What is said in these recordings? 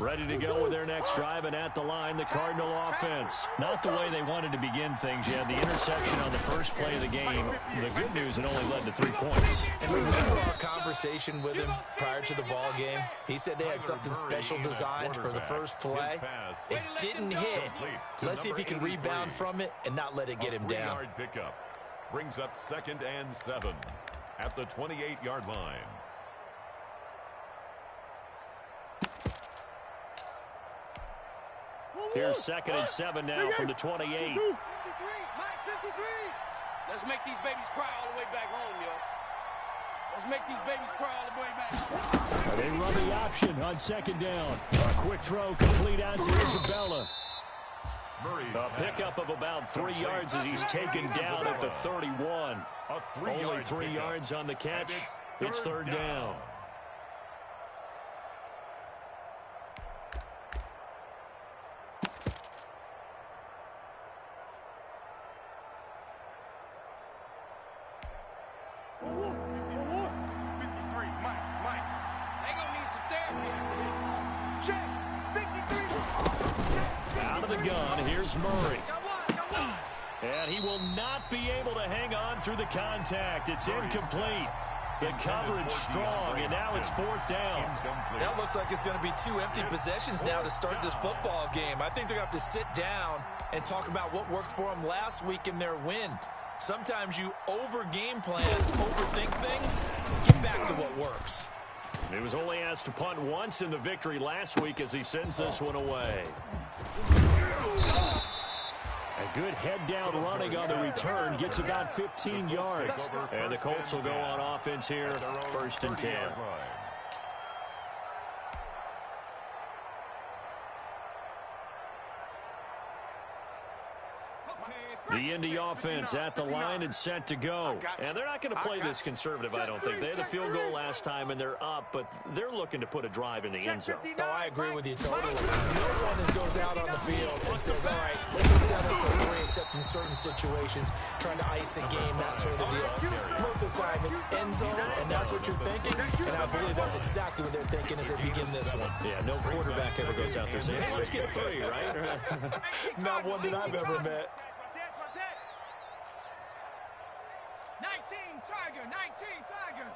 Ready to go with their next drive, and at the line, the Cardinal offense. Not the way they wanted to begin things. You had the interception on the first play of the game. The good news, it only led to 3 points. And remember our conversation with him prior to the ball game? He said they had something special designed for the first play. It didn't hit. Let's see if he can rebound from it and not let it get him down. Pickup brings up 2nd and 7 at the 28-yard line. Here's 2nd and 7 now from the 28. 53, Mike, 53. Let's make these babies cry all the way back home, yo. Let's make these babies cry all the way back home. They run the option on 2nd down. A quick throw complete out to Isabella. A pickup of about 3 yards as he's taken down at the 31. Only 3 yards on the catch. It's 3rd down. Murray. And he will not be able to hang on through the contact. It's incomplete. The coverage strong, and now it's 4th down. That looks like it's going to be 2 empty possessions now to start this football game. I think they're going to have to sit down and talk about what worked for them last week in their win. Sometimes you over-game plan, overthink things, get back to what works. He was only asked to punt once in the victory last week as he sends this one away. A good head-down running on the return gets about 15 yards. And the Colts will go on offense here, 1st and 10. The Indy offense at the line and set to go. And they're not going to play this conservative, I don't think. They had a field goal last time, and they're up, but they're looking to put a drive in the end zone. Oh, I agree with you totally. No one goes out on the field and says, all right, let's just settle for 3, except in certain situations, trying to ice a game, that sort of deal. Most of the time, it's end zone, and that's what you're thinking, and I believe that's exactly what they're thinking as they begin this one. Yeah, no quarterback ever goes out there saying, hey, let's get 3, right? Not one that I've ever met. 19 Tiger, 19 Tiger.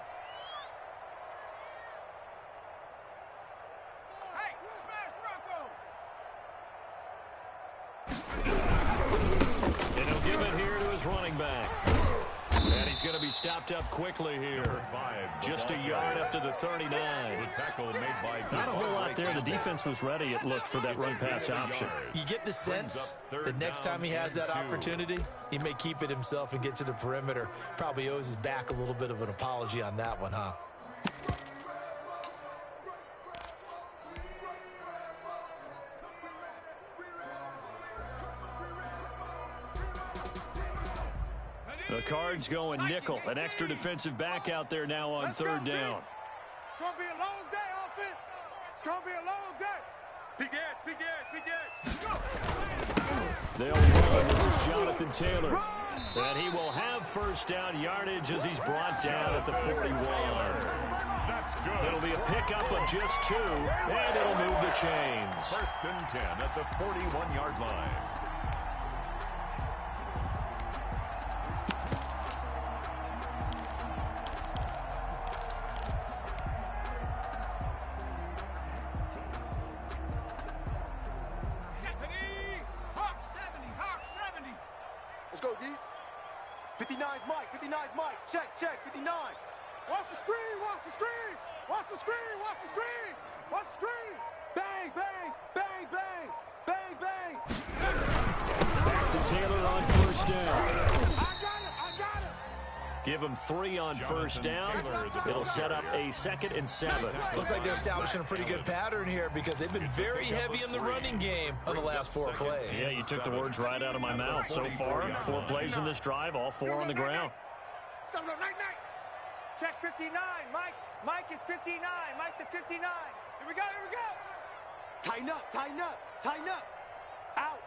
Hey, smash Bronco. And he'll give it here to his running back. And he's going to be stopped up quickly here. Just a yard up to the 39. Not a whole lot there. The defense was ready, it looked, for that run-pass option. You get the sense that next time he has that opportunity, he may keep it himself and get to the perimeter. Probably owes his back a little bit of an apology on that one, huh? The Cards going nickel. An extra defensive back out there now on 3rd down. It's going to be a long day, offense. It's going to be a long day. Big edge. They'll run. This is Jonathan Taylor. And he will have 1st down yardage as he's brought down at the 41. That's good. It'll be a pickup of just 2, and it'll move the chains. 1st and 10 at the 41-yard line. Let's go, D. 59's Mike. 59's Mike. Check. 59. Watch the screen. Watch the screen. Watch the screen. Watch the screen. Watch the screen. Bang, bang, bang, bang, bang, bang. Back to Taylor on 1st down. I got it. Give him 3 on 1st down. It'll set up a 2nd and 7. Looks like they're establishing a pretty good pattern here because they've been very heavy in the running game on the last 4 plays. Yeah, you took the words right out of my mouth. So far, 4 plays in this drive, all 4 on the ground. Check 59. Mike is 59. Mike the 59. Here we go. Tighten up. Out.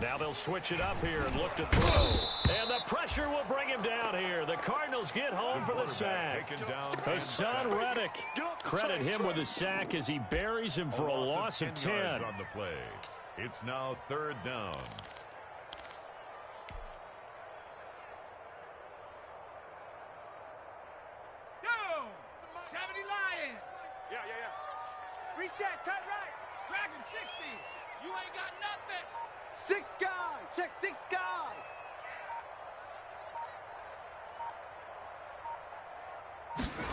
Now they'll switch it up here and look to throw. And the pressure will bring him down here. The Cardinals get home for the sack. Hassan Reddick. Credit him with a sack as he buries him for a loss of 10. On the play. It's now 3rd down. Go! 70 Lion. Yeah. Reset, cut right. Dragon 60. You ain't got nothing. 6 guy. Check 6 guy.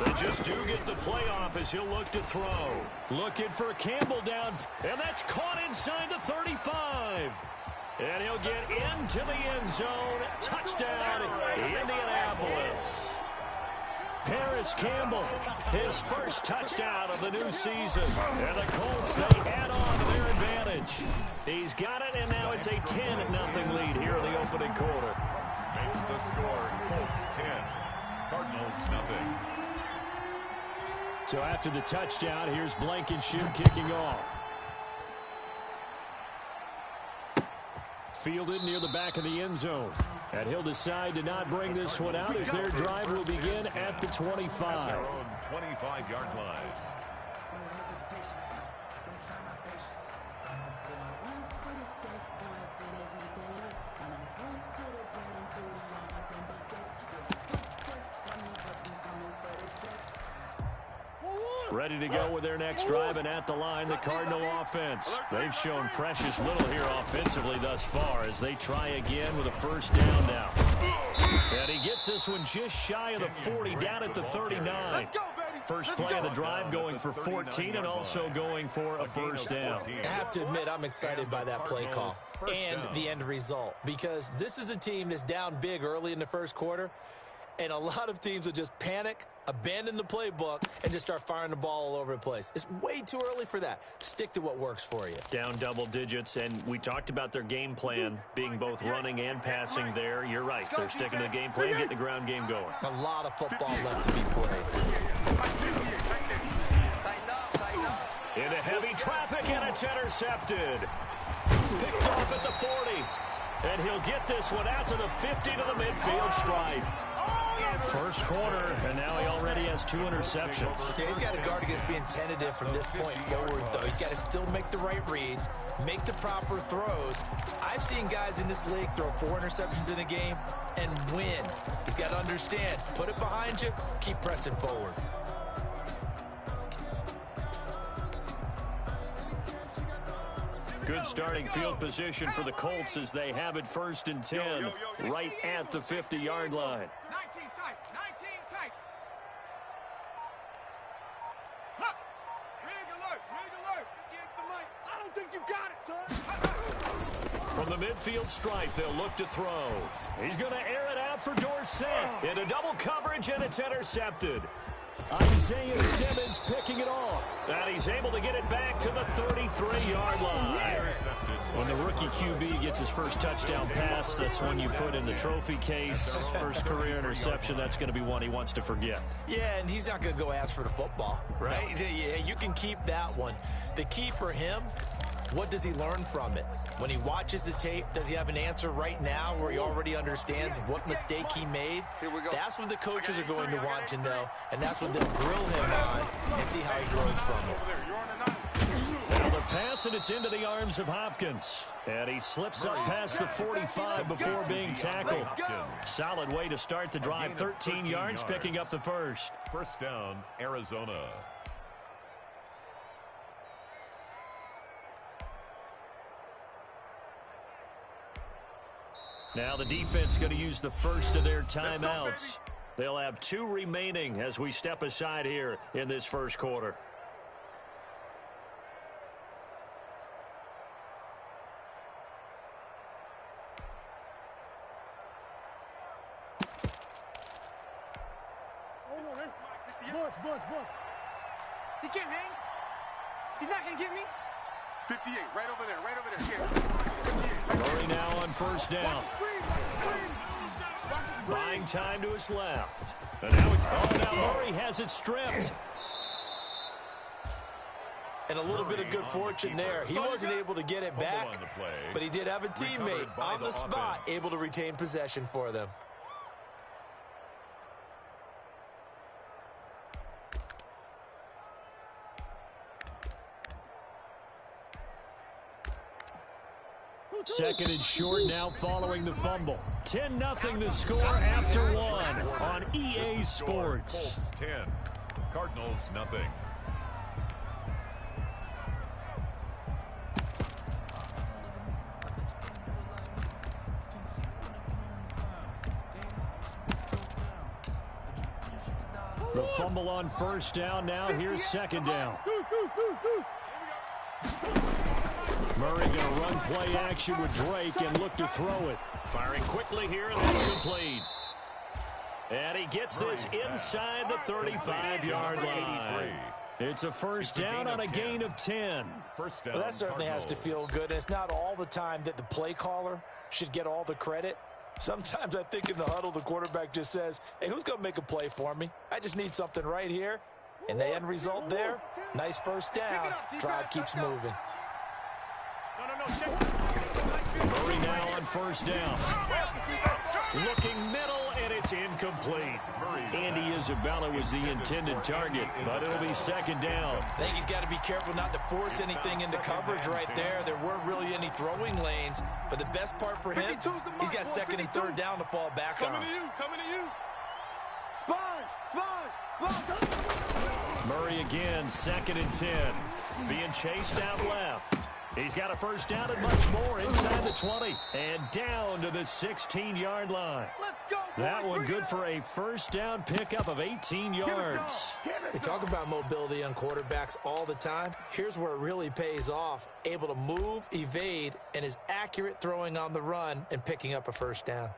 They just do get the playoff as he'll look to throw. Looking for Campbell down, and that's caught inside the 35. And he'll get into the end zone. Touchdown, Indianapolis. Paris Campbell, his first touchdown of the new season. And the Colts, they add on to their advantage. He's got it, and now it's a 10-0 lead here in the opening quarter. Makes the score Colts 10. Cardinals nothing. So after the touchdown, here's Blankenship kicking off. Fielded near the back of the end zone. And he'll decide to not bring this one out as their drive will begin at the 25. Their own 25-yard line. Ready to go with their next drive, and at the line, the Cardinal offense. They've shown precious little here offensively thus far as they try again with a first down now. And he gets this one just shy of the 40, down at the 39. First play of the drive going for 14 and also going for a first down. I have to admit, I'm excited by that play call and the end result, because this is a team that's down big early in the first quarter, and a lot of teams will just panic, abandon the playbook, and just start firing the ball all over the place. It's way too early for that. Stick to what works for you. Down double digits, and we talked about their game plan being both running and passing there. You're right. They're sticking to the game plan, getting the ground game going. A lot of football left to be played. Into heavy traffic, and it's intercepted. Picked off at the 40. And he'll get this one out to the 50 to the midfield stripe. First quarter, and now he already has 2 interceptions. Yeah, he's got to guard against being tentative from this point forward, though. He's got to still make the right reads, make the proper throws. I've seen guys in this league throw 4 interceptions in a game and win. He's got to understand, put it behind you, keep pressing forward. Good starting field position for the Colts as they have it 1st and 10, right at the 50-yard line. 19 tight, 19 tight. Huh. Rig alert. Against the mic. I don't think you got it, son. From the midfield stripe, they'll look to throw. He's going to air it out for Dorsett. Into double coverage, and it's intercepted. Isaiah Simmons picking it off. And he's able to get it back to the 33-yard line. When the rookie QB gets his first touchdown pass, that's one you put in the trophy case. First career interception, that's going to be one he wants to forget. Yeah, and he's not going to go ask for the football, right? No. Yeah, you can keep that one. The key for him, what does he learn from it? When he watches the tape, does he have an answer right now where he already understands what mistake he made? That's what the coaches are going to want to know, and that's what they'll grill him on and see how he grows from it. Now the pass, and it's into the arms of Hopkins. And he slips up past the 45 before being tackled. Solid way to start the drive, 13 yards, picking up the first. First down, Arizona. Now the defense going to use the first of their timeouts. They'll have 2 remaining as we step aside here in this first quarter. Bunch. He can't hang. He's not going to get me. 58, right over there. Murray now on first down. Buying time to his left. And now Murray has it stripped. And a little bit of good fortune there. He wasn't able to get it back, but he did have a teammate on the spot able to retain possession for them. Second and short now following the fumble. 10-0 the score after one on EA Sports. Colts 10, Cardinals nothing. The fumble on first down. Now here's second down. Murray going to run play action with Drake and look to throw it. Firing quickly here, and that's complete. And he gets this inside the 35-yard line. It's a first down on a gain of 10. First down, Well, that certainly has to feel good. It's not all the time that the play caller should get all the credit. Sometimes I think in the huddle, the quarterback just says, hey, who's going to make a play for me? I just need something right here. And the end result there, nice first down. Drive keeps moving. Murray now on first down. Looking middle, and it's incomplete. Andy Isabella was the intended target, but it'll be second down. I think he's got to be careful not to force anything into coverage right there. There weren't really any throwing lanes, but the best part for him, he's got second and third down to fall back on. Coming to you. Sponge. Murray again, second and 10. Being chased out left. He's got a first down and much more inside the 20. And down to the 16-yard line. Let's go. That one good for a first down pickup of 18 yards. They talk about mobility on quarterbacks all the time. Here's where it really pays off. Able to move, evade, and is accurate throwing on the run and picking up a first down.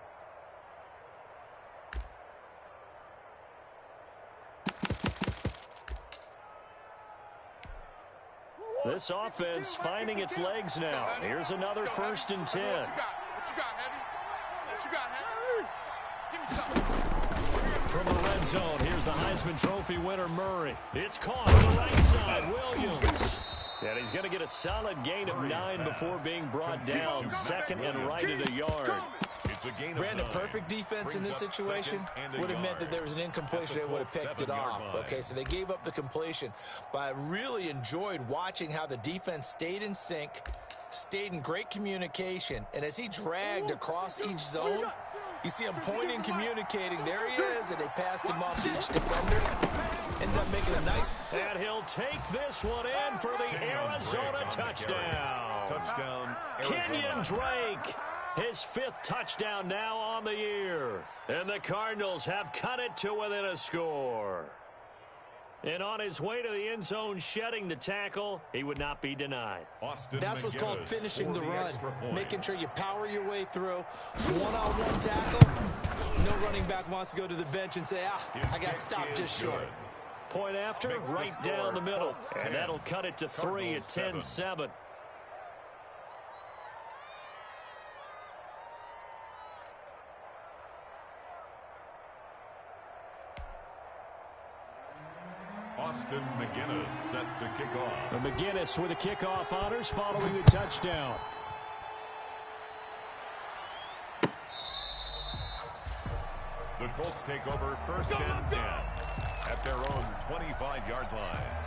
This offense finding its legs now. Here's another first and 10. What you got, Heavy? What you got, Heavy? Give me something. From the red zone, here's the Heisman Trophy winner, Murray. It's caught on the right side, Williams. And he's going to get a solid gain of 9 before being brought down. Second and right at a yard. Brandon, perfect defense in this situation would have meant that there was an incompletion. They would have picked it off. Okay, so they gave up the completion. But I really enjoyed watching how the defense stayed in sync, stayed in great communication. And as he dragged across each zone, you see him pointing, communicating. There he is, and they passed him off to each defender. Ended up making a nice... And he'll take this one in for the Arizona touchdown. Kenyon Drake. His 5th touchdown now on the year. And the Cardinals have cut it to within a score. And on his way to the end zone, shedding the tackle, he would not be denied. That's what's called finishing the run. Making sure you power your way through. One-on-one tackle. No running back wants to go to the bench and say, I got stopped just short. Point after, right down the middle. And that'll cut it to 3 at 10-7. Austin McGinnis set to kick off. And McGinnis with the kickoff honors following the touchdown. The Colts take over first and 10 at their own 25-yard line.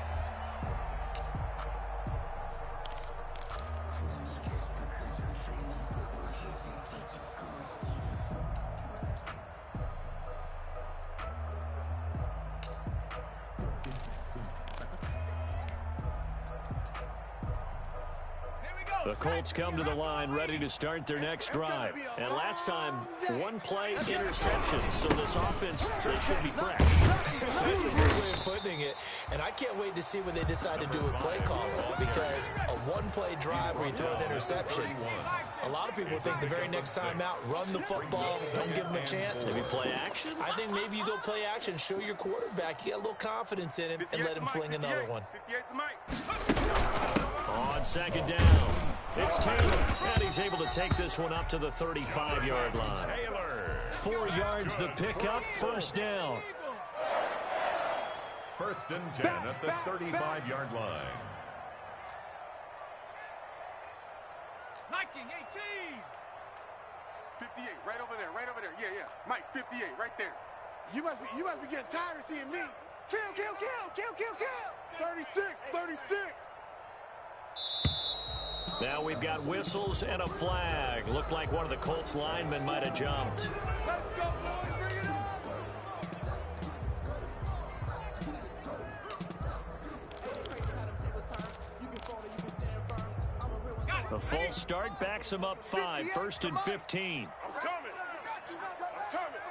The Colts come to the line ready to start their next drive. And last time, one play interception. So this offense, they should be fresh. That's a good way of putting it. And I can't wait to see what they decide to do with play calling. Because a one-play drive where you throw an interception, a lot of people think the very next time out, run the football, don't give them a chance. Maybe play action? I think maybe you go play action, show your quarterback, you get a little confidence in him, and let him fling another one. On second down, it's Taylor, and he's able to take this one up to the 35-yard line. 4 yards the pickup, first down. First and 10 at the 35-yard line. Nike, 18. 58, right over there, right over there. Yeah, yeah. Mike, 58, right there. You must be getting tired of seeing me. Kill, kill, kill, kill, kill, kill. 36, 36. Now we've got whistles and a flag. Looked like one of the Colts linemen might have jumped. Let's go, boys. Bring it on. The false start backs him up 5, 1st and 15. I'm coming. I'm coming.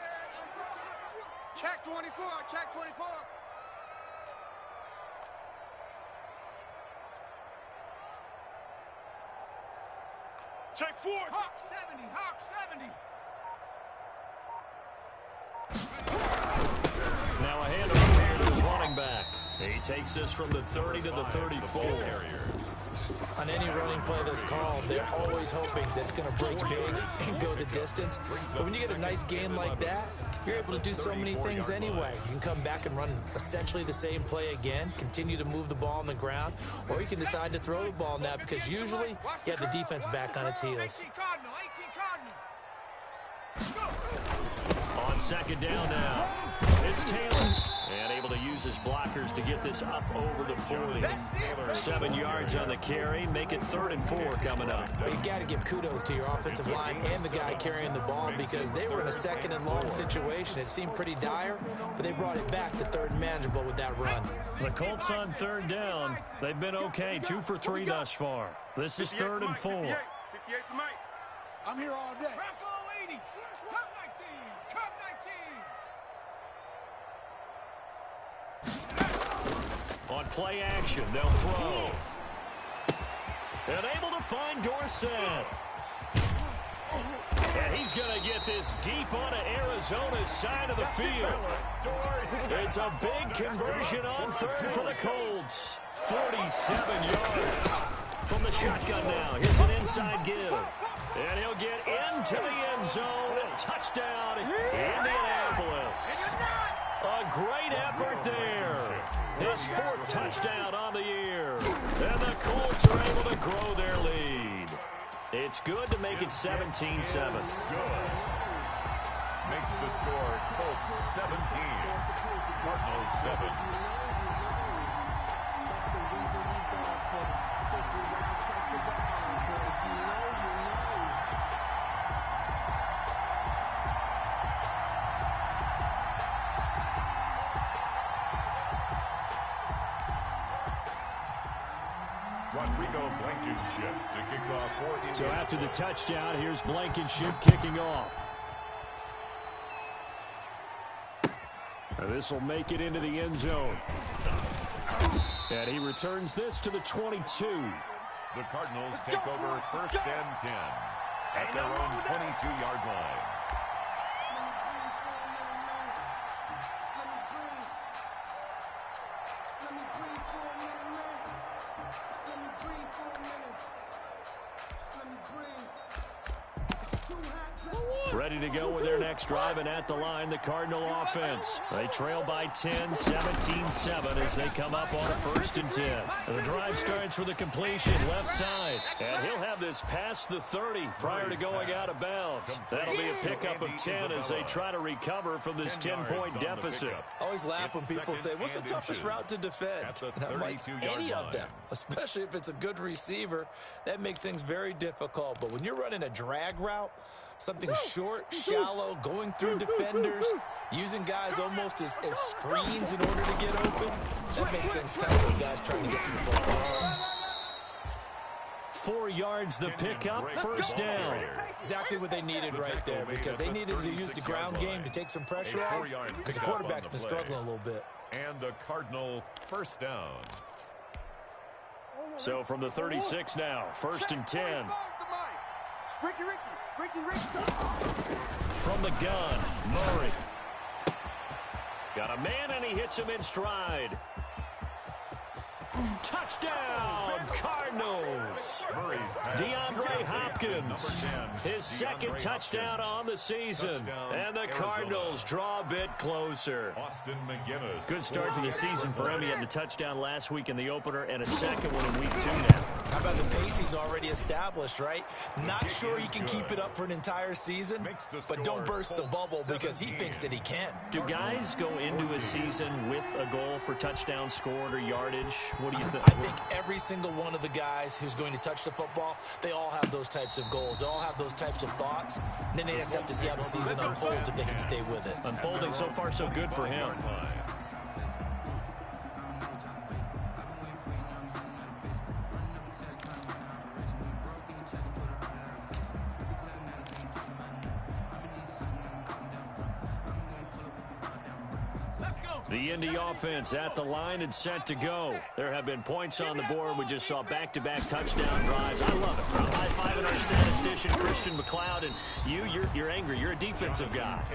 Check 24. Check 24. Check 4. Hawk 70. Hawk 70. Now a handoff here to his running back. He takes this from the 30 to the 34. On any running play that's called, they're always hoping that it's going to break big and go the distance. But when you get a nice game like that, you're able to do so many things anyway. You can come back and run essentially the same play again, continue to move the ball on the ground, or you can decide to throw the ball now because usually you have the defense back on its heels. On second down now, it's Taylor. And able to use his blockers to get this up over the 40. 7 yards on the carry. Make it 3rd and 4 coming up. But you got to give kudos to your offensive line and the guy carrying the ball because they were in a 2nd and long situation. It seemed pretty dire, but they brought it back to 3rd and manageable with that run. The Colts on 3rd down. They've been okay, 2 for 3 thus far. This is 3rd and 4. 58 for Mike. I'm here all day. Bronco 80. Cup 19. Cup 19. On play action, they'll throw. And able to find Dorsett. And he's going to get this deep onto Arizona's side of the field. It's a big conversion on 3rd for the Colts. 47 yards from the shotgun now. Here's an inside give. And he'll get into the end zone. Touchdown, Indianapolis. A great effort there. His 4th touchdown on the year. And the Colts are able to grow their lead. It's good to make it 17-7. Good. Makes the score Colts 17. Cardinals 7. To kick off for so after the touchdown, here's Blankenship kicking off. And this will make it into the end zone. And he returns this to the 22. The Cardinals take over 1st and 10 at their own 22-yard line. Ready to go with their next drive, and at the line, the Cardinal offense. They trail by 10, 17-7 as they come up on a 1st and 10. And the drive starts with a completion left side. And he'll have this past the 30 prior to going out of bounds. That'll be a pickup of 10 as they try to recover from this 10-point deficit. I always laugh when people say, what's the toughest route to defend? And I'm like, any of them, especially if it's a good receiver. That makes things very difficult. But when you're running a drag route, something short, shallow, going through defenders, using guys almost as screens in order to get open, that makes things tough when guys trying to get to the ball. 4 yards the pickup, 1st down. Exactly what they needed right there because they needed to use the ground game to take some pressure off because the quarterback's been struggling a little bit. And a Cardinal 1st down. So from the 36 now, 1st and 10. From the gun, Murray. Got a man, and he hits him in stride. Touchdown, Cardinals. DeAndre Hopkins, his second touchdown on the season. And the Cardinals draw a bit closer. Good start to the season for him. He had the touchdown last week in the opener and a second one in week 2 now. How about the pace he's already established, right? Not sure he can keep it up for an entire season, but don't burst the bubble because he thinks that he can. Do guys go into a season with a goal for touchdown scored or yardage? What do you think? I think every single one of the guys who's going to touch the football, they all have those types of goals. They all have those types of thoughts. And then they just have to see how the season unfolds if they can stay with it. Unfolding so far so good for him. The Indy offense at the line and set to go. There have been points on the board. We just saw back-to-back touchdown drives. I love it. I'm high-fiving our statistician, Christian McLeod, and you're angry. You're a defensive guy.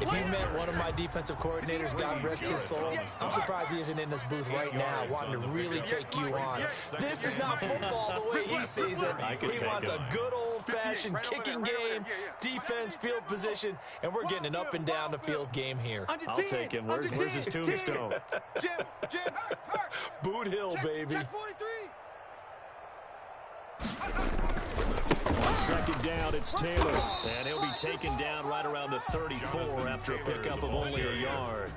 If you met one of my defensive coordinators, God rest his soul, I'm surprised he isn't in this booth right now wanting to really take you on. This is not football the way he sees it. He wants a good old-fashioned kicking game, defense, field position, and we're getting an up-and-down-the-field game here. I'll take him. Where's his tombstone? Boot Hill, baby. On second down, it's Taylor. And he'll be taken down right around the 34 after a pickup of only a yard.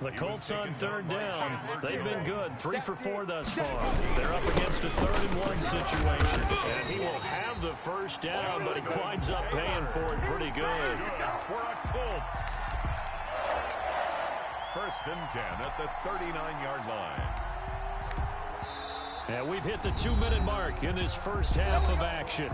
The Colts on third down. They've been good. 3 for 4 thus far. They're up against a 3rd-and-1 situation. And he will have the first down, but he winds up paying for it pretty good. First and 10 at the 39-yard line. And we've hit the 2-minute mark in this first half of action.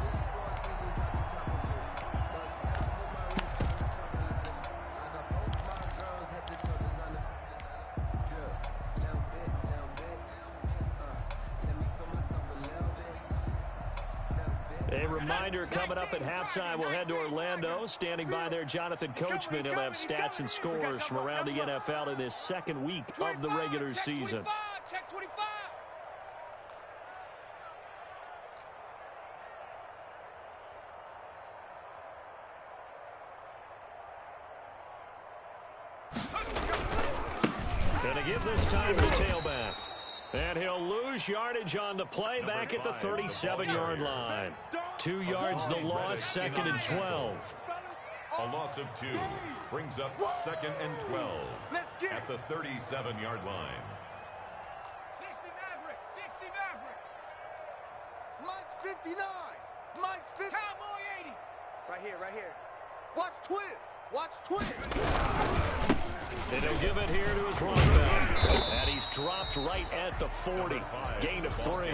A reminder, coming up at halftime, we'll head to Orlando. Standing by there, Jonathan Coachman. He'll have stats and scores from around the NFL in this second week of the regular season. Check 25. Gonna give this time to the tailback. And he'll lose yardage on the play back at the 37-yard line. 2 yards the loss, 2nd and 12. A loss of 2 brings up 2nd and 12 at the 37-yard line. 60 Maverick, 60 Maverick. Mike's 59. Mike's 50. Cowboy 80. Right here, right here. Watch twist. Watch twist. And he'll give it here to his running back. And he's dropped right at the 40. Gain of 3.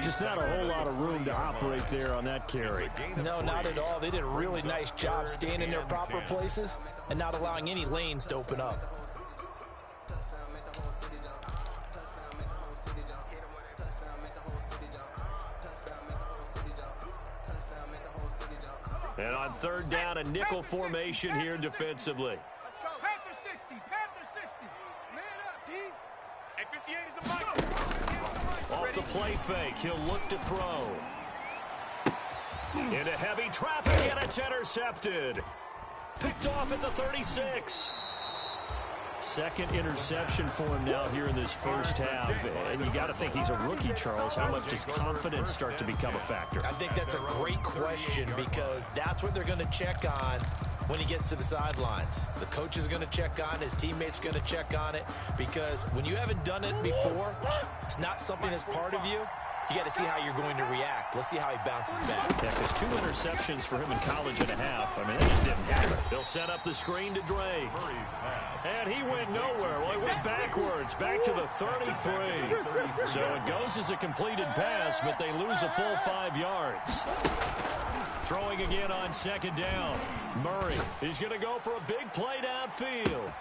Just not a whole lot of room to operate there on that carry. No, not at all. They did a really nice job staying in their proper places and not allowing any lanes to open up. And on third down, a nickel formation here defensively. Let's go. Panther 60. Panther 60. Man up, D. Hey, 58 is a mic. Off the play fake, he'll look to throw. Into heavy traffic, and it's intercepted. Picked off at the 36. Second interception for him now here in this first half. And you got to think he's a rookie, Charles. How much does confidence start to become a factor? I think that's a great question because that's what they're going to check on when he gets to the sidelines. The coach is going to check on, his teammates going to check on it, because when you haven't done it before, it's not something that's part of you. You got to see how you're going to react. Let's see how he bounces back. Yeah, because 2 interceptions for him in college and a half. I mean, that just didn't happen. They'll set up the screen to Dre. And he went nowhere. Well, he went backwards, back to the 33. So it goes as a completed pass, but they lose a full 5 yards. Throwing again on second down. Murray is going to go for a big play downfield.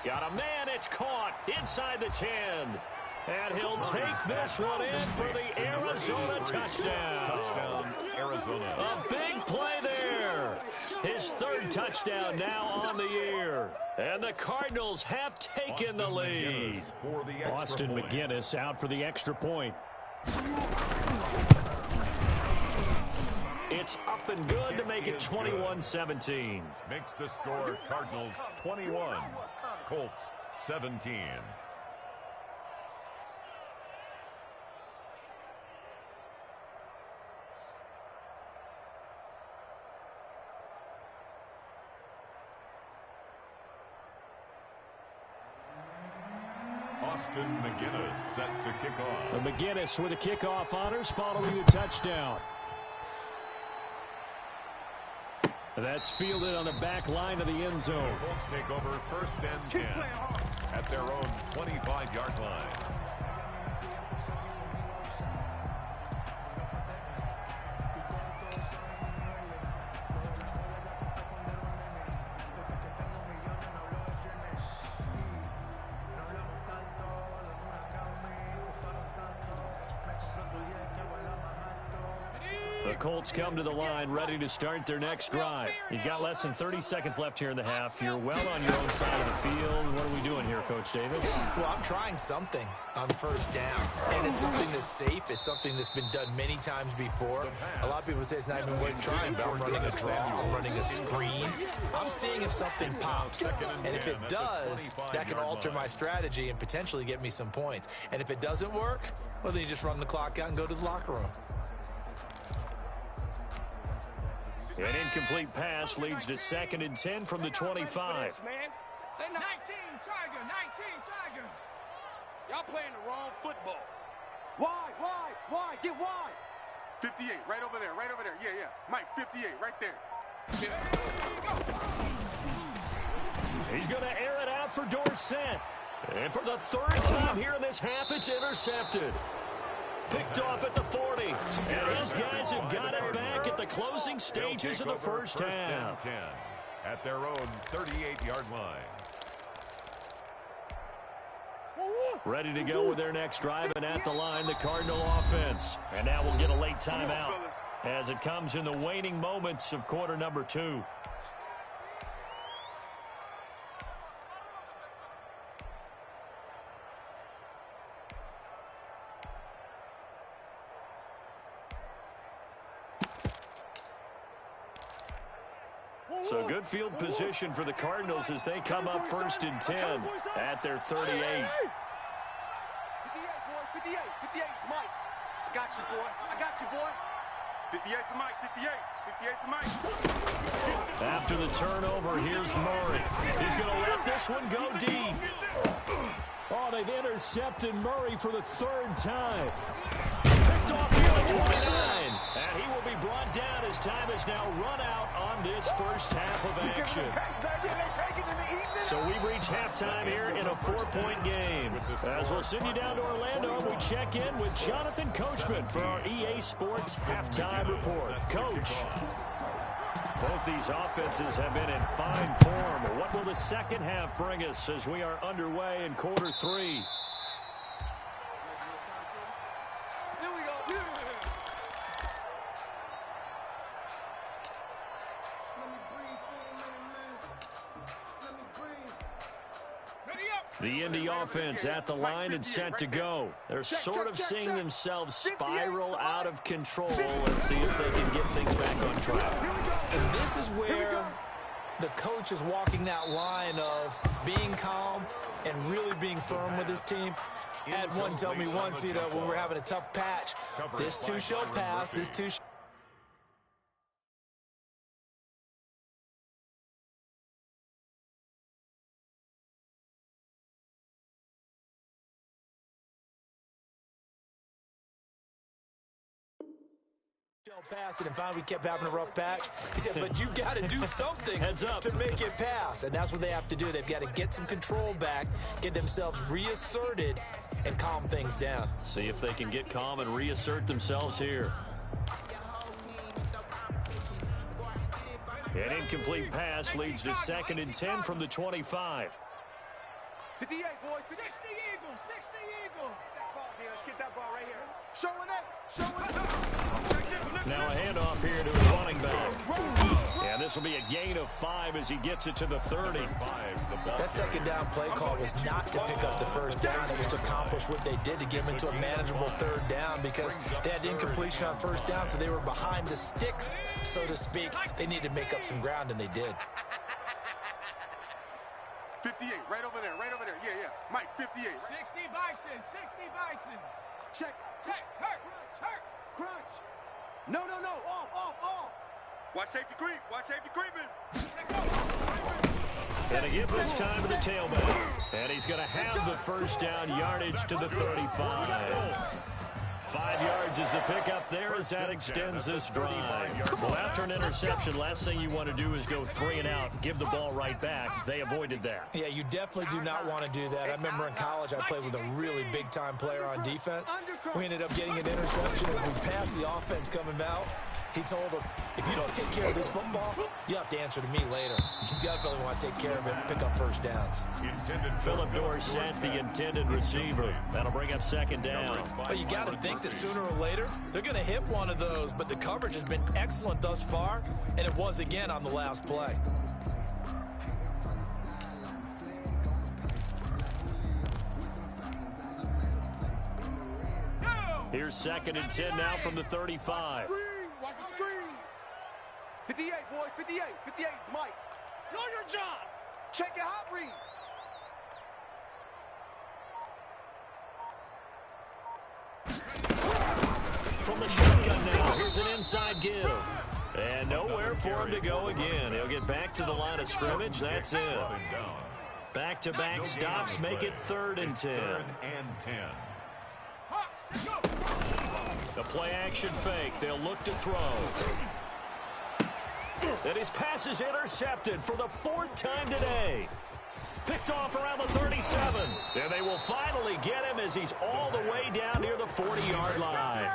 Got a man, it's caught inside the 10. And he'll take this one in for the Arizona touchdown. Touchdown, Arizona. A big play there. His third touchdown now on the year. And the Cardinals have taken the lead. Austin McGinnis out for the extra point. It's up and good to make it 21-17. Makes the score Cardinals 21, Colts 17. Austin McGinnis set to kick off. McGinnis with the kickoff honors following the touchdown. That's fielded on the back line of the end zone. The Colts take over 1st and 10 at their own 25-yard line. The Colts come to the line ready to start their next drive. You've got less than 30 seconds left here in the half. You're well on your own side of the field. What are we doing here, Coach Davis? Well, I'm trying something on 1st down. And it's something that's safe. It's something that's been done many times before. A lot of people say it's not even worth trying, but I'm running a draw. I'm running a screen. I'm seeing if something pops. And if it does, that can alter my strategy and potentially get me some points. And if it doesn't work, well, then you just run the clock out and go to the locker room. An incomplete pass leads to 2nd and 10 from the 25. 19, Tiger, 19, Tiger. Y'all playing the wrong football. Wide, get wide. 58, right over there. Yeah. Mike, 58, right there. He's going to air it out for Dorsett. And for the 3rd time here in this half, it's intercepted. Picked off at the 40. And these guys have got it back at the closing stages of the first half. 10 at their own 38-yard line. Ready to go with their next drive, and at the line, the Cardinal offense. And now we'll get a late timeout as it comes in the waning moments of quarter number 2. So good field position for the Cardinals as they come up 1st and 10 at their 38. 58, boy, 58, Mike. I got you, boy. 58 for Mike, 58 for Mike. After the turnover, here's Murray. He's going to let this one go deep. Oh, they've intercepted Murray for the 3rd time. Picked off here at 29. And he will be brought down as time is now run out on this first half of action. So we've reached halftime here in a 4-point game. As we'll send you down to Orlando, we check in with Jonathan Coachman for our EA Sports Halftime Report. Coach, both these offenses have been in fine form. What will the second half bring us as we are underway in quarter 3? The Indy offense at the line and set to go. They're sort of seeing themselves spiral out of control. Let's see if they can get things back on track. And this is where the coach is walking that line of being calm and really being firm with his team. I had one tell me once, when we're having a tough patch, this too shall pass, this too shall. Pass it, and finally we kept having a rough patch. He said, but you've got to do something to make it pass, and that's what they have to do. They've got to get some control back, get themselves reasserted, and calm things down. See if they can get calm and reassert themselves here. An incomplete pass leads to 2nd and 10 from the 25. 58, boys. 60 Eagles, 60 Eagles. That ball here. Let's get that ball right here. Showing it. Showing it. Now a handoff here to his running back. And this will be a gain of 5 as he gets it to the 30. That second down play call was not to pick up the first down. It was to accomplish what they did to get him into a manageable third down because they had incompletion on first down, so they were behind the sticks, so to speak. They needed to make up some ground, and they did. 58, right over there, right over there. Yeah, yeah. Mike, 58. 60 Bison, 60 Bison. Check. Hurt. Crunch. No. Off. Watch safety creep. Watch safety creeping. Gonna give this time to the tailback. And he's gonna have the first down yardage to the 35. 5 yards is the pickup there as that extends this drive. Well, after an interception, last thing you want to do is go 3 and out, give the ball right back. They avoided that. Yeah, you definitely do not want to do that. I remember in college I played with a really big-time player on defense. We ended up getting an interception as we passed the offense coming out. He told him, if you don't take care of this football, you have to answer to me later. You definitely want to take care of it and pick up first downs. Philip Dorsett, the intended receiver. That'll bring up second down. But you got to think that sooner or later, they're going to hit one of those. But the coverage has been excellent thus far, and it was again on the last play. Here's second and 10 now from the 35. Watch the screen. 58, boys. 58. 58 is Mike. Know your job. Check your hot read. From the shotgun now, here's an inside give. And nowhere for him to go again. He'll get back to the line of scrimmage. That's it. Back-to-back stops make it 3rd and 10. The play action fake. They'll look to throw. And his pass is intercepted for the 4th time today. Picked off around the 37. And they will finally get him as he's all the way down near the 40-yard line.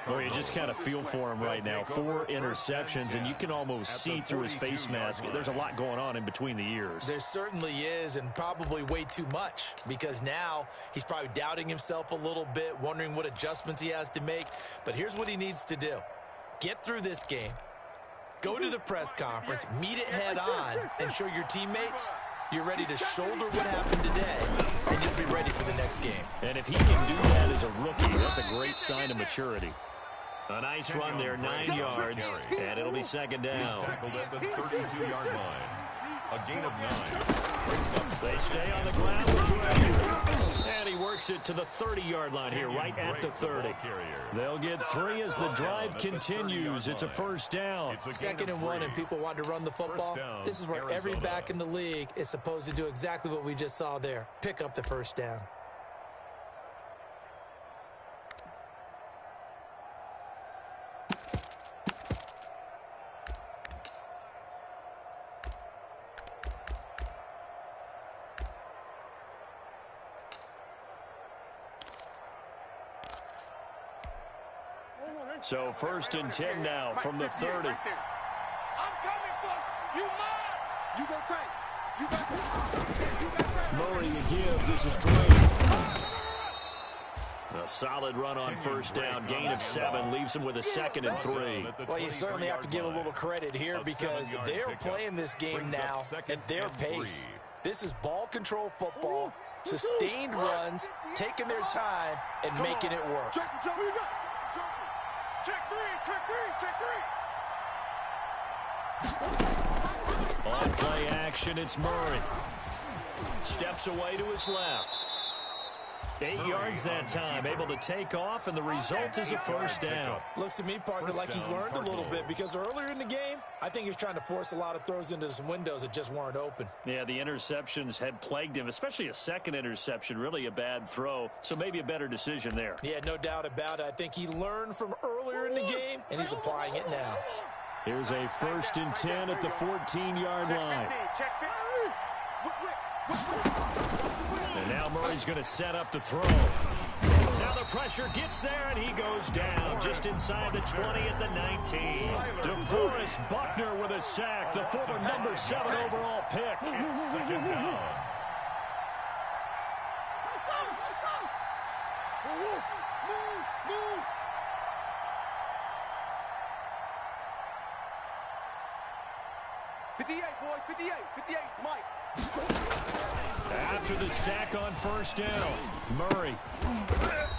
Well, you just kind of feel for him right now. 4 interceptions, and you can almost see through his face mask. There's a lot going on in between the ears. There certainly is, and probably way too much, because now he's probably doubting himself a little bit, wondering what adjustments he has to make. But here's what he needs to do. Get through this game. Go to the press conference, meet it head on, and show your teammates you're ready to shoulder what happened today, and you'll be ready for the next game. And if he can do that as a rookie, that's a great sign of maturity. A nice run there, 9 yards, and it'll be second down. Tackled at the 32-yard line. A gain of 9. They stay on the ground with Dre. And he works it to the 30-yard line here, right at the 30. They'll get 3 as the drive continues. It's a first down. 2nd and 1, and people want to run the football. This is where every back in the league is supposed to do exactly what we just saw there. Pick up the first down. So 1st and 10 now from the 30. I'm coming for you, man. You go tight. You got Murray to give. This is Dre. A solid run on first down. Gain of 7 leaves him with a 2nd and 3. Well, you certainly have to give a little credit here because they're playing this game now at their pace. This is ball control football, sustained runs, taking their time, and making it work. On play action, it's Murray. Steps away to his left. 8 yards that time, able to take off, and the result is a first down. Looks to me, partner, like he's learned a little bit because earlier in the game, I think he was trying to force a lot of throws into some windows that just weren't open. Yeah, the interceptions had plagued him, especially a second interception, really a bad throw, so maybe a better decision there. Yeah, no doubt about it. I think he learned from earlier in the game, and he's applying it now. Here's a 1st and 10 at the 14-yard line. And now Murray's going to set up the throw. Now the pressure gets there, and he goes down just inside the 20 at the 19. DeForest Buckner with a sack, the former number 7 overall pick. Second down. 58, boys, 58. 58, Mike. After the sack on first down, Murray.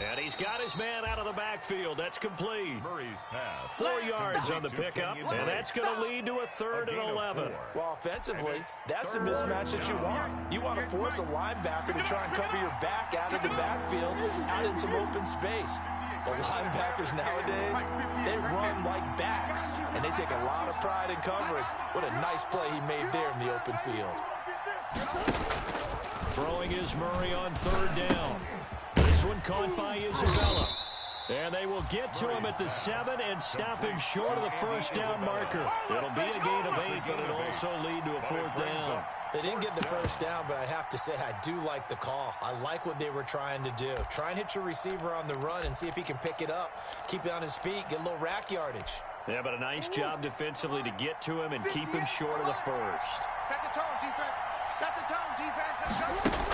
And he's got his man out of the backfield. That's complete. Murray's pass. 4 yards on the pickup, and that's going to lead to a 3rd and 11. Well, offensively, that's the mismatch that you want. You want to force a linebacker to try and cover your back out of the backfield, out in some open space. The linebackers nowadays, they run like backs, and they take a lot of pride in covering. What a nice play he made there in the open field. Throwing is Murray on 3rd down. This one caught by Isabella. And they will get to him at the 7 and stop him short of the first down marker. It'll be a gain of 8, but it'll also lead to a 4th down. They didn't get the first down, but I have to say I do like the call. I like what they were trying to do. Try and hit your receiver on the run and see if he can pick it up. Keep it on his feet, get a little rack yardage. Yeah, but a nice job defensively to get to him and keep him short of the first. Set the tone, defense. Set the tone, defense. Let's go.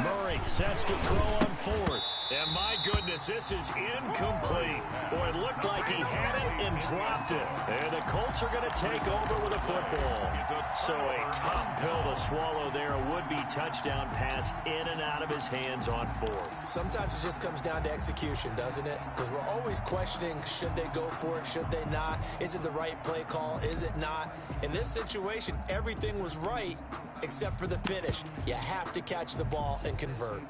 Murray sets to throw on 4th. And my goodness, this is incomplete. Boy, it looked like he had it and dropped it. And the Colts are going to take over with a football. So a tough pill to swallow there. A would-be touchdown pass in and out of his hands on 4th. Sometimes it just comes down to execution, doesn't it? Because we're always questioning, should they go for it, should they not? Is it the right play call, is it not? In this situation, everything was right except for the finish. You have to catch the ball and convert.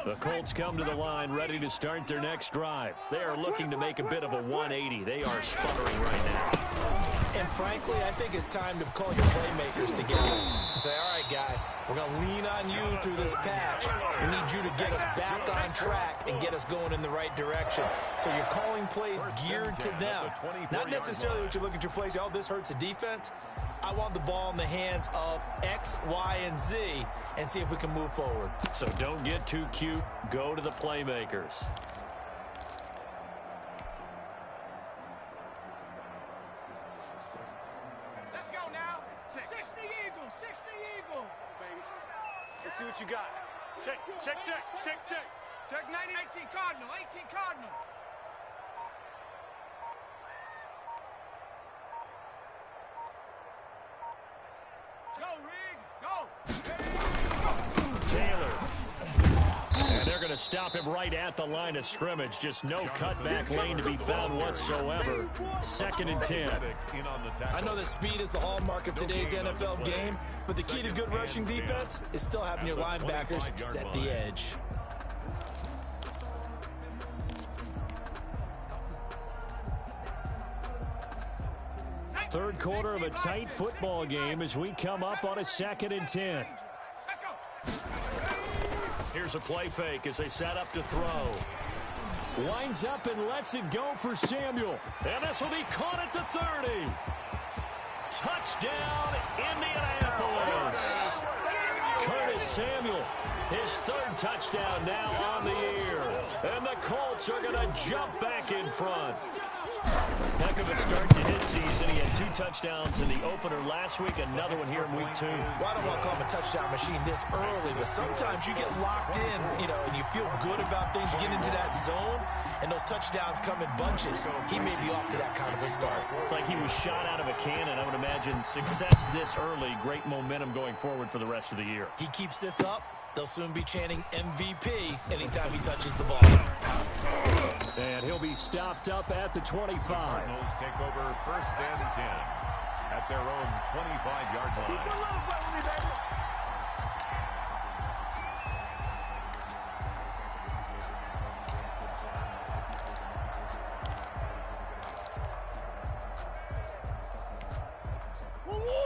The Colts come to the line ready to start their next drive. They are looking to make a bit of a 180. They are sputtering right now. And frankly, I think it's time to call your playmakers together and say, all right, guys, we're going to lean on you through this patch. We need you to get us back on track and get us going in the right direction. So you're calling plays geared to them. Not necessarily what you look at your plays, oh, this hurts the defense. I want the ball in the hands of X, Y, and Z and see if we can move forward. So don't get too cute. Go to the playmakers. Let's go now. 60 Eagles, 60 Eagles. Baby. Let's see what you got. Check. Check 90. 18 Cardinal, 18 Cardinal. Go, Rig, go. Taylor. And they're going to stop him right at the line of scrimmage. Just no cutback lane to be found whatsoever. 2nd and 10. I know that speed is the hallmark of today's NFL game, but the key to good rushing defense is still having your linebackers set the edge. Third quarter of a tight football game as we come up on a 2nd and 10. Here's a play fake as they set up to throw. Winds up and lets it go for Samuel. And this will be caught at the 30. Touchdown, Indianapolis. Curtis Samuel, his 3rd touchdown now on the year. And the Colts are going to jump back in front. Heck of a start to his season. He had 2 touchdowns in the opener last week, another one here in week 2. Well, I don't want to call him a touchdown machine this early, but sometimes you get locked in, and you feel good about things. You get into that zone, and those touchdowns come in bunches. He may be off to that kind of a start. It's like he was shot out of a cannon. I would imagine success this early, great momentum going forward for the rest of the year. He keeps this up, they'll soon be chanting MVP anytime he touches the ball. And he'll be stopped up at the 25. Cardinals take over 1st and 10 at their own 25-yard line.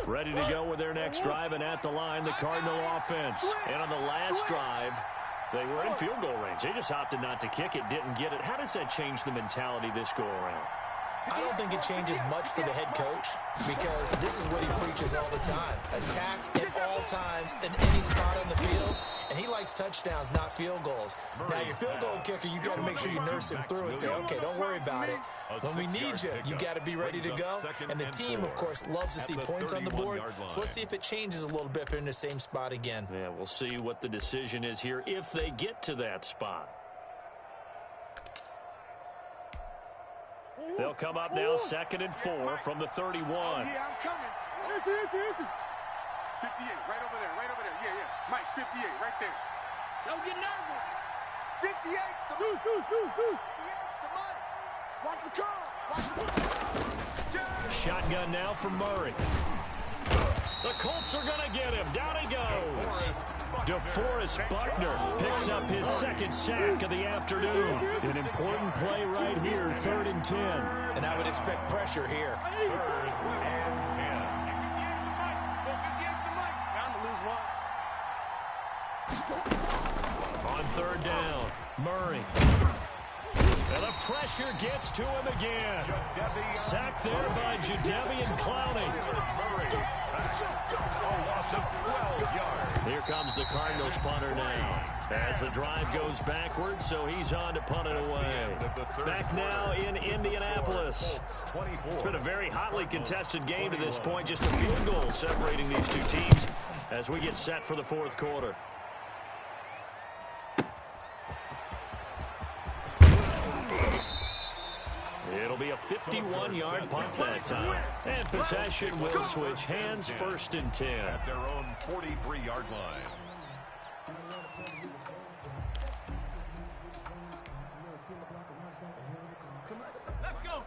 Ready to go with their next drive, and at the line, the Cardinal offense. And on the last drive, they were in field goal range. They just opted not to kick it, didn't get it. How does that change the mentality this go-around? I don't think it changes much for the head coach because this is what he preaches all the time. Attack at all times in any spot on the field, and he likes touchdowns, not field goals. Now, your field goal kicker, you got to make sure you nurse him through and say, okay, don't worry about it. When we need you got to be ready to go. And the team, of course, loves to see points on the board. So let's see if it changes a little bit if they're in the same spot again. Yeah, we'll see what the decision is here if they get to that spot. They'll come up now 2nd and 4 from the 31. Oh, yeah, I'm coming. 58, right over there, right over there. Yeah, yeah. Mike, 58, right there. Don't get nervous. 58, deuce. 58, the Mike. Watch the curl. Shotgun now for Murray. The Colts are going to get him. Down he goes. DeForest Buckner picks up his 2nd sack of the afternoon. An important play right here, 3rd and 10. And I would expect pressure here. 3rd and 10. Bound to lose one. On 3rd down, Murray. And the pressure gets to him again. Sacked there by Jadeveon Clowney. A loss of 12 yards. Here comes the Cardinals punter now. As the drive goes backwards, so he's on to punt it away. Back now in Indianapolis. It's been a very hotly contested game to this point. Just a field goal separating these two teams as we get set for the 4th quarter. It'll be a 51-yard punt that time. And possession will switch hands, 1st and 10. At their own 43-yard line.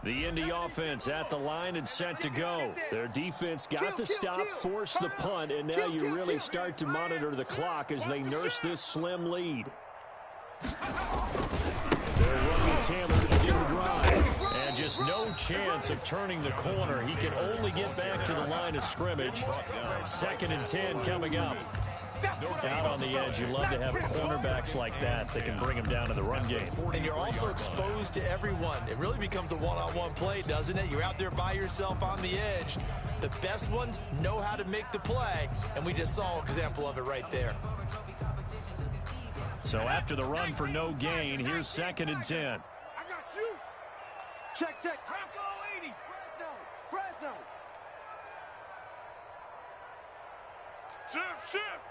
The Indy offense at the line and set to go. Their defense got the stop, forced the punt, and now you really start to monitor the clock as they nurse this slim lead. They're running Taylor to begin the drive. And just no chance of turning the corner. He can only get back to the line of scrimmage. 2nd and 10 coming up. Out on the edge, you love to have cornerbacks like that can bring him down to the run game. And you're also exposed to everyone. It really becomes a one-on-one play, doesn't it? You're out there by yourself on the edge. The best ones know how to make the play, and we just saw an example of it right there. So after the run for no gain, here's 2nd and 10. I got you. Check. Bronco 80. Fresno. Shift.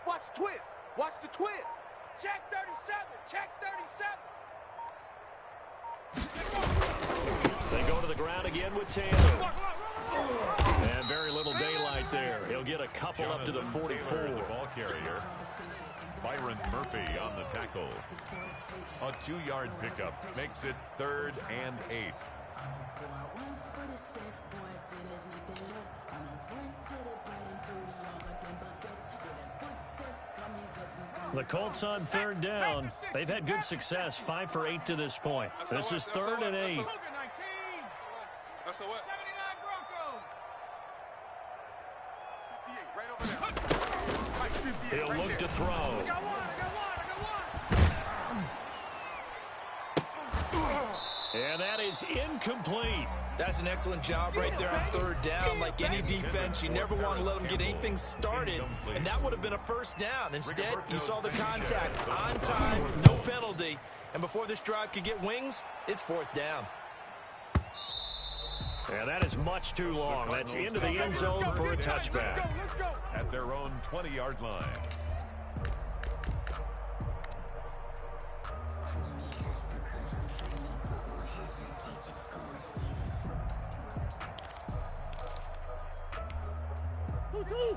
Watch the twist. Watch the twist. Check 37. Check 37. They go to the ground again with Taylor. And very little daylight there. He'll get a couple up to the 44. The ball carrier. Byron Murphy on the tackle. A 2-yard pickup makes it 3rd and 8. The Colts on 3rd down. They've had good success, 5 for 8 to this point. This is 3rd and 8. That's a what? 79 Broncos. He'll look to throw. I got one. And that is incomplete. That's an excellent job right there on 3rd down. Like any defense, you never want to let them get anything started, and that would have been a 1st down. Instead, you saw the contact on time, no penalty, and before this drive could get wings, it's 4th down. And that is much too long. That's into the end zone for a touchback. At their own 20-yard line.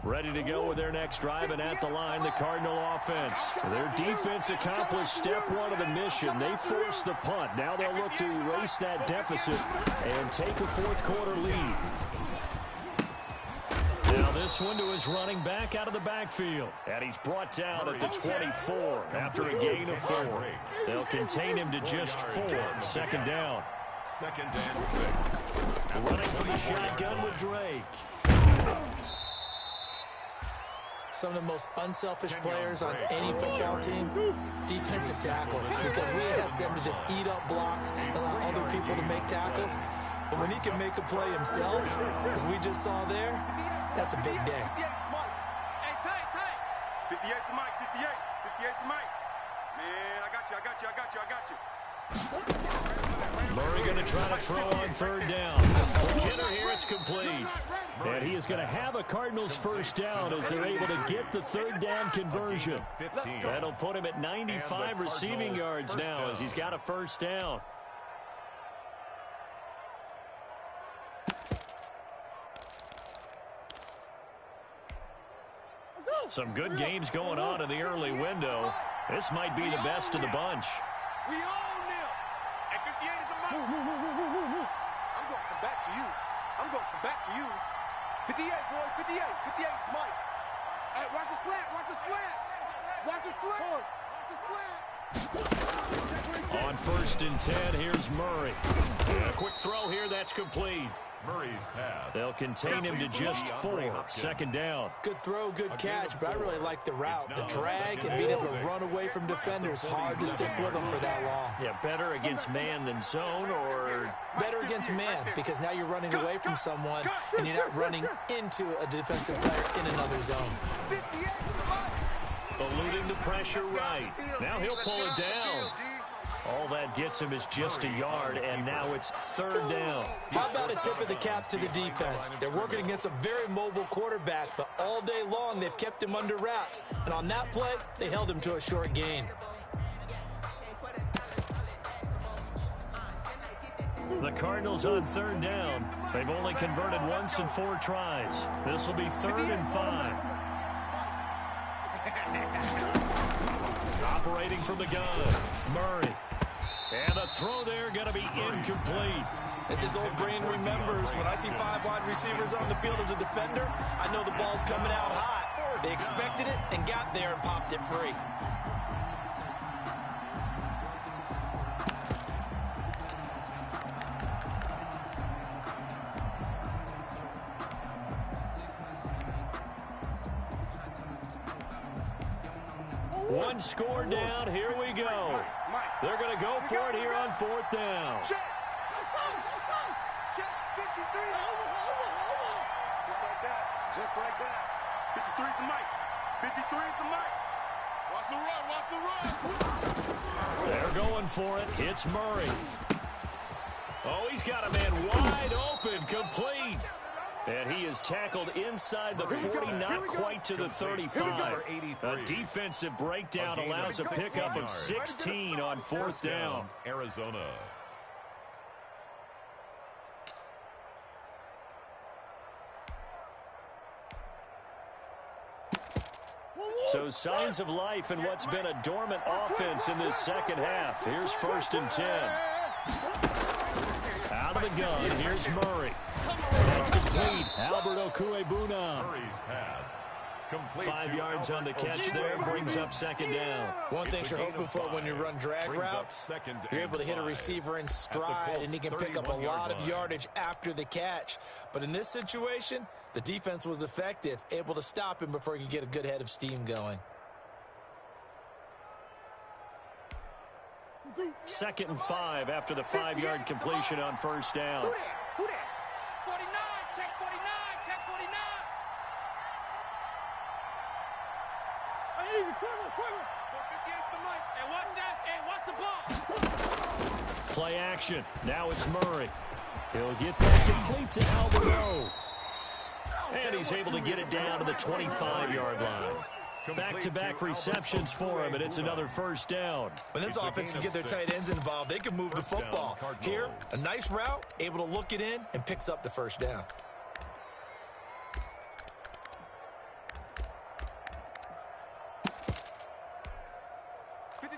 Ready to go with their next drive, and at the line, the Cardinal offense. Their defense accomplished step 1 of the mission. They forced the punt. Now they'll look to erase that deficit and take a 4th quarter lead. Now this one to his running back out of the backfield. And he's brought down at the 24 after a gain of 4. They'll contain him to just 4. 2nd down. 2nd and 6. Running from the shotgun with Drake. Some of the most unselfish players on any football team, defensive tackles, because we ask them to just eat up blocks and allow other people to make tackles. But when he can make a play himself, as we just saw there, that's a big day. Hey, tight. 58 to Mike, 58 to Mike. Man, I got you. Murray going to try to throw on 3rd down. For Kidder here, it's complete. And he is going to have a Cardinals first down as they're able to get the third down conversion. That'll put him at 95 receiving yards now as he's got a first down. Some good games going on in the early window. This might be the best of the bunch. We own them. And 58 is a mark. I'm going to come back to you. I'm going to come back to you. 58, boys. 58. 58 is Mike. Hey, watch the slant. Watch the slant. Watch the slant. Watch the slant. On 1st and 10, here's Murray. And a quick throw here. That's complete. Murray's pass. They'll contain him to just 4. 2nd down. Good throw, good catch, but I really like the route. The drag and being able to run away from defenders. Hard to stick with them for that long. Yeah, better against man than zone, or better against man, because now you're running away from someone and you're not running into a defensive player in another zone. eluding the pressure right. Now he'll pull it down. All that gets him is just a yard, and now it's 3rd down. How about a tip of the cap to the defense? They're working against a very mobile quarterback, but all day long they've kept him under wraps. And on that play, they held him to a short gain. The Cardinals on 3rd down. They've only converted once in 4 tries. This will be 3rd and 5. Operating from the gun, Murray. And the throw there going to be incomplete. As his old brain remembers, when I see 5 wide receivers on the field as a defender, I know the ball's coming out hot. They expected it and got there and popped it free. One score down. Here we go. They're going to go for it here on 4th down. Check. Check. 53. Just like that. Just like that. 53 is the mic. 53 is the mic. Watch the run. Watch the run. They're going for it. It's Murray. Oh, he's got a man wide open, complete. And he is tackled inside the 40, not quite to the 35. A defensive breakdown allows a pickup of 16 on 4th down. Arizona. So signs of life in what's been a dormant offense in this second half. Here's 1st and 10. Out of the gun, here's Murray. That's complete. Albert Okuebuna. Murray's pass. Complete 5 yards on the catch there, brings up 2nd down. One thing you're hoping for when you run drag routes, you're able to hit a receiver in stride, and he can pick up a lot of yardage after the catch. But in this situation, the defense was effective, able to stop him before he could get a good head of steam going. 2nd and 5 after the 5-yard completion on 1st down. Who that? 49, check 49, check 49. Easy, quiver. 58's the mic. And watch that, and watch the ball. Play action. Now it's Murray. He'll get that complete to Albert. And he's able to get it down to the 25-yard line. Back-to-back receptions for him, and it's another 1st down. When this offense can get their tight ends involved, they can move the football. Here, a nice route, able to look it in, and picks up the 1st down.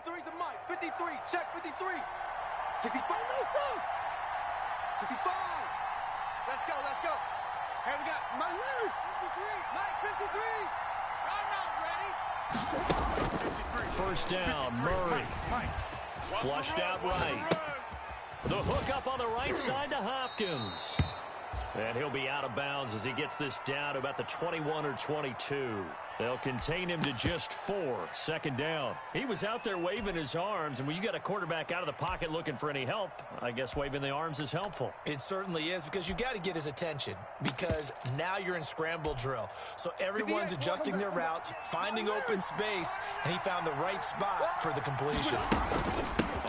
The mic. 53, check 53. 65. 65. Let's go. Hey, we got Mike 53. Mike 53. I'm not ready. 1st down, Murray. Flushed out right. The hook up on the right side to Hopkins. And he'll be out of bounds as he gets this down to about the 21 or 22. They'll contain him to just 4. 2nd down. He was out there waving his arms, and when you got a quarterback out of the pocket looking for any help, I guess waving the arms is helpful. It certainly is, because you got to get his attention, because now you're in scramble drill. So everyone's adjusting their routes, finding open space, and he found the right spot for the completion.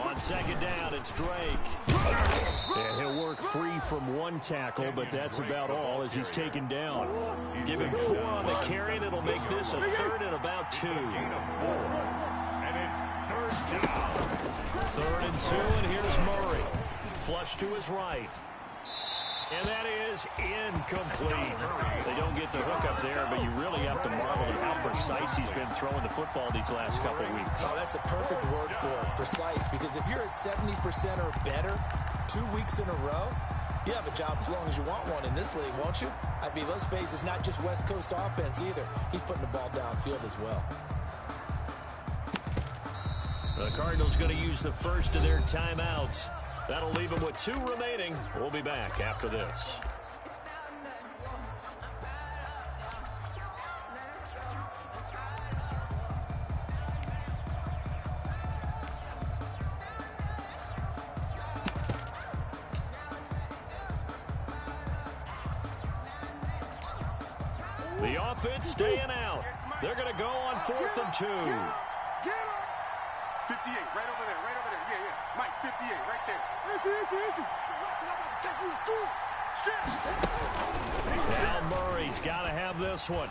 On second down, it's Drake. And he'll work free from one tackle, but that's about all as he's taken down. Give him 4 on the carry, and it'll make this a 3rd and about 2. And it's 3rd down. 3rd and 2, and here's Murray. Flush to his right. And that is incomplete. They don't get the hook up there, but you really have to marvel at how precise he's been throwing the football these last couple weeks. Oh, that's a perfect word for it, precise, because if you're at 70% or better 2 weeks in a row, you have a job as long as you want one in this league, won't you? I mean, let's face it, it's not just West Coast offense either. He's putting the ball downfield as well. The Cardinals going to use the first of their timeouts. That'll leave them with 2 remaining. We'll be back after this. The offense staying out. They're going to go on 4th and 2. 58, right over there, right over there. Yeah, yeah. Mike, 58, right there. Now Murray's got to have this one.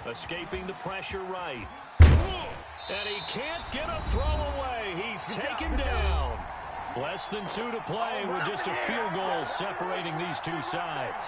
Escaping the pressure right. And he can't get a throw away. He's taken down. Less than 2 to play with just a field goal separating these two sides.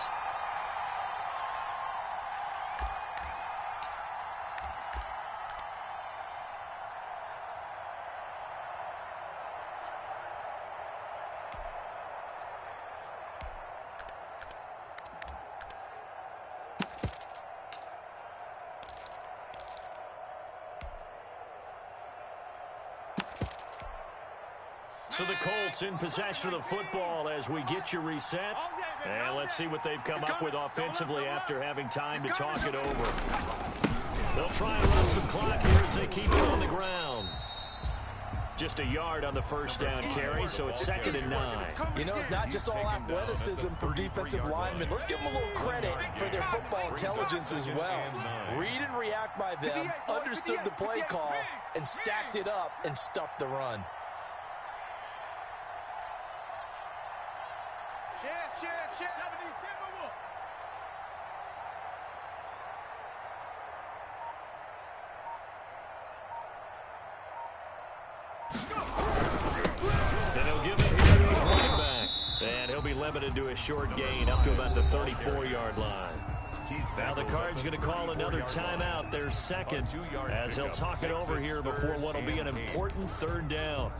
So the Colts in possession of the football as we get you reset. And let's see what they've come up with offensively after having time to talk it over. They'll try and run some clock here as they keep it on the ground. Just a yard on the first down carry, so it's 2nd and 9. You know, it's not just all athleticism from defensive linemen. Let's give them a little credit for their football intelligence as well. Read and react by them, understood the play call, and stacked it up and stuffed the run. And he'll give it here to his running back. And he'll be limited to a short gain up to about the 34-yard line. Now the Cards going to call another timeout, their 2nd, as they'll talk it over here before what will be an important 3rd down.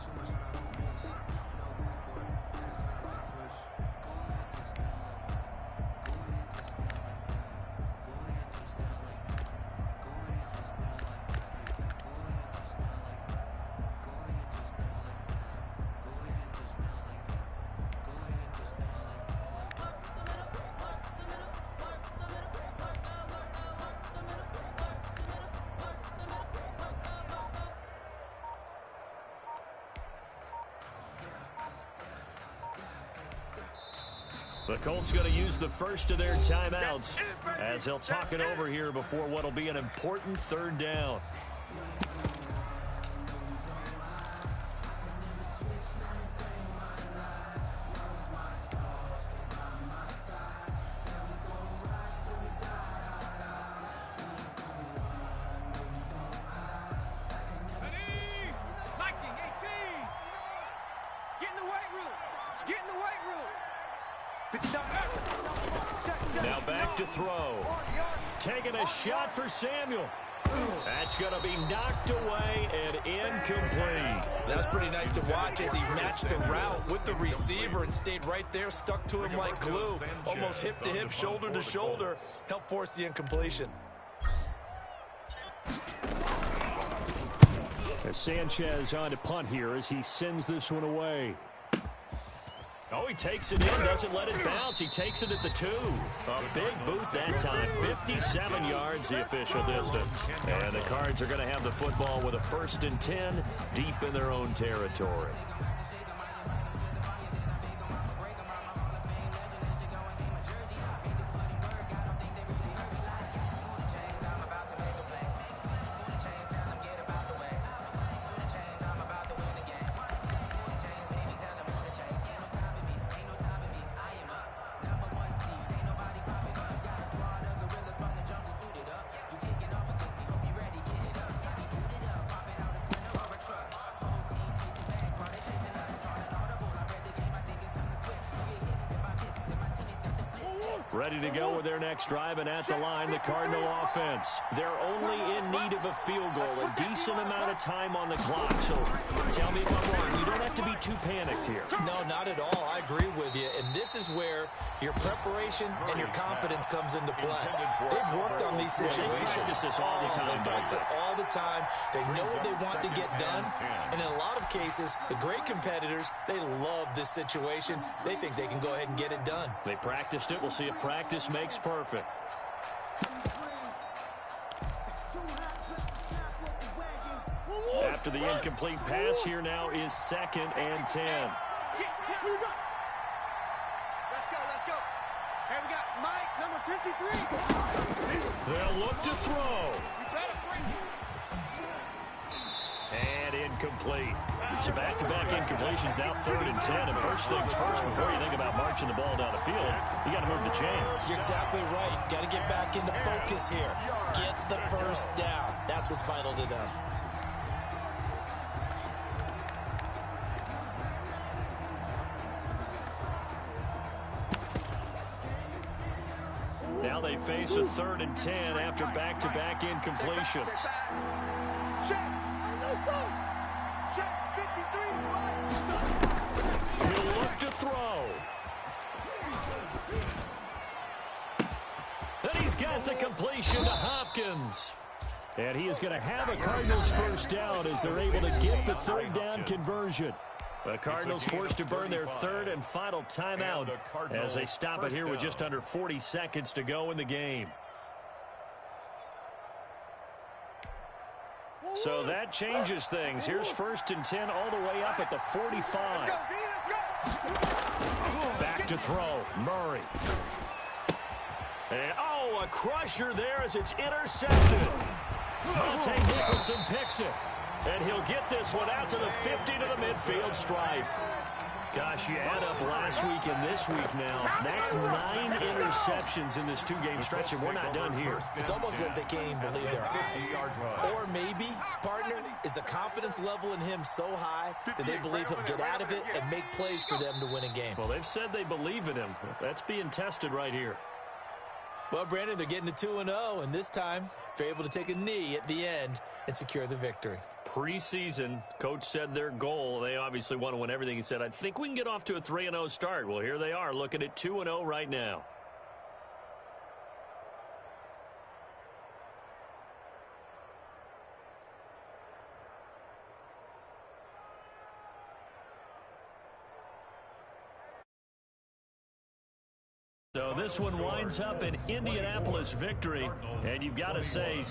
The Colts going to use the first of their timeouts as they'll talk it over here before what will be an important 3rd down. Now back to throw. Taking a shot for Samuel. That's going to be knocked away and incomplete. That's pretty nice to watch as he matched the route with the receiver and stayed right there, stuck to him like glue. Almost hip to hip, shoulder to shoulder. Helped force the incompletion. As Sanchez on to punt here as he sends this one away. Oh, he takes it in, doesn't let it bounce. He takes it at the 2. A big boot that time. 57 yards, the official distance. And the Cards are going to have the football with a 1st and 10 deep in their own territory. Ready to go with their next drive, and at the line, the Cardinal offense. They're only in need of a field goal, a decent amount of time on the clock. So tell me if I'm wrong. You don't have to be too panicked here. No, not at all. I agree with you. And this is where your preparation and your confidence comes into play. They've worked on these situations. They practice this all the time. They practice it all the time. They know what they want to get done. And in a lot of cases, the great competitors, they love this situation. They think they can go ahead and get it done. They practiced it. We'll see if practice makes perfect. After the incomplete pass, here now is 2nd and 10. Let's go. Hey, we got Mike, number 53. They'll look to throw. And incomplete. So back-to-back incompletions, now 3rd and 10. And first things first, before you think about marching the ball down the field, you got to move the chains. You're exactly right. Got to get back into focus here. Get the first down. That's what's vital to them. Now they face a 3rd and 10 after back-to-back incompletions. Check. Check. 53. He'll look to throw. And he's got the completion to Hopkins. And he is going to have a Cardinals first down as they're able to get the 3rd down conversion. The Cardinals forced to burn their 3rd and final timeout as they stop it here with just under 40 seconds to go in the game. So that changes things. Here's 1st and 10 all the way up at the 45. Let's go. Back to throw. Murray. And, a crusher there as it's intercepted. Monte Nicholson picks it. And he'll get this one out to the 50 to the midfield stripe. Gosh, you add up last week and this week now. That's 9 interceptions in this 2-game stretch, and we're not done here. It's almost as if they can't even believe their eyes. Or maybe, partner, is the confidence level in him so high that they believe he'll get out of it and make plays for them to win a game. Well, they've said they believe in him. That's being tested right here. Well, Brandon, they're getting to 2-0, and this time they're able to take a knee at the end and secure the victory. Preseason, coach said their goal, they obviously want to win everything. He said, I think we can get off to a 3-0 start. Well, here they are looking at 2-0 right now. So this one winds up an Indianapolis victory, and you've got to say,